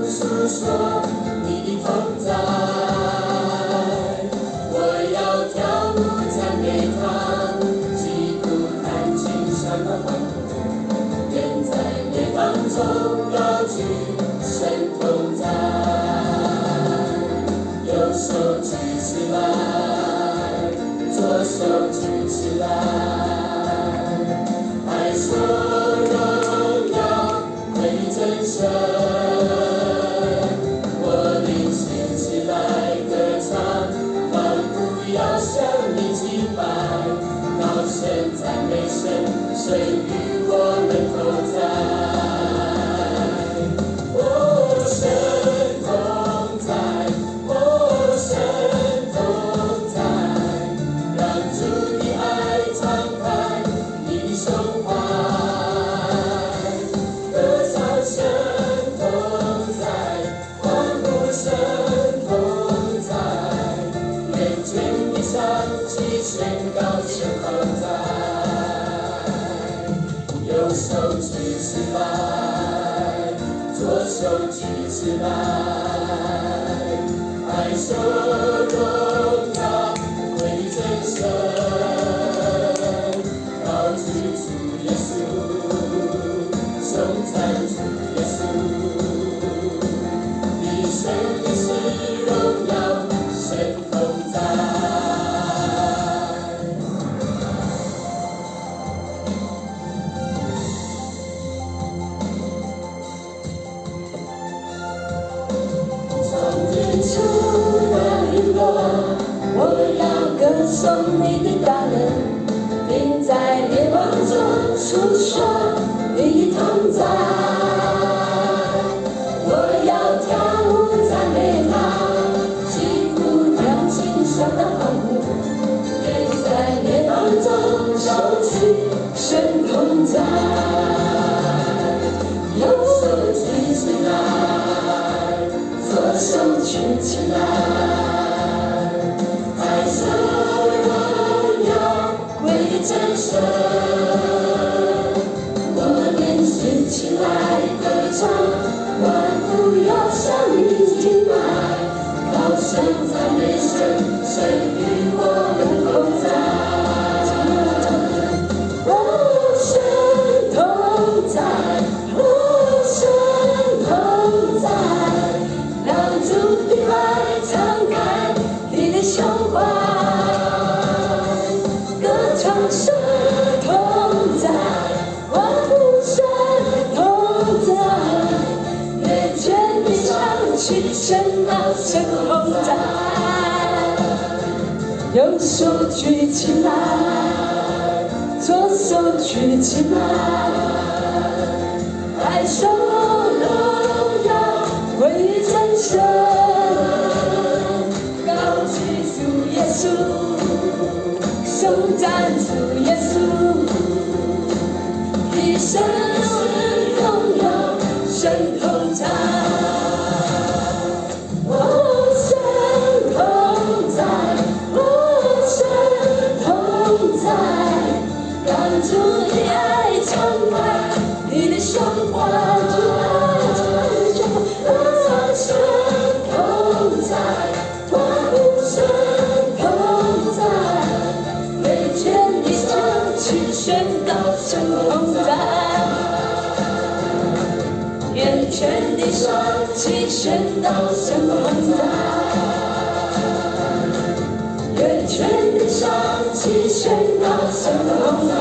述说你的同在。我要跳舞赞美他，击鼓弹琴上的欢呼，人在烈当中高举神同在，右手举起来，左手举起来，拍手荣耀归真神。我灵兴起来歌唱，欢呼要向你敬拜，高声赞美神，神与我们同在。哦，神同在，哦，神同在，让主的爱敞开你的胸怀，歌唱神同在，欢呼神同在，眼前的上起宣告神同在。右手举起来，左手举起来，拍手荣耀归真神，高举主耶稣，颂赞主耶稣，你神的是荣耀神同在。主的雨落，我要歌颂你的大能，并在列邦中述说你的同在。我要跳舞赞美他，击鼓弹琴上的欢呼，愿在列邦中高举神同在。右手举起来，左手举起来，拍手荣耀归真神。我们兴起来歌唱，欢呼要向你敬拜，高声赞美神，神与我们同在。哦，神同在，哦，神同在，让主的爱敞开你的胸怀，歌唱神同在，欢呼神同在，眼前的响起宣告神同在。右手举起来，左手举起来，拍手荣耀归真神，高举主耶稣，颂赞主耶稣，一生荣耀神同在。哦，神同在，哦，神同在，让主的爱敞开你的胸怀，神同在，欢呼神同在，眼前的响起宣告神同在，眼前的响起宣告神同在，眼前的响起宣告神同在。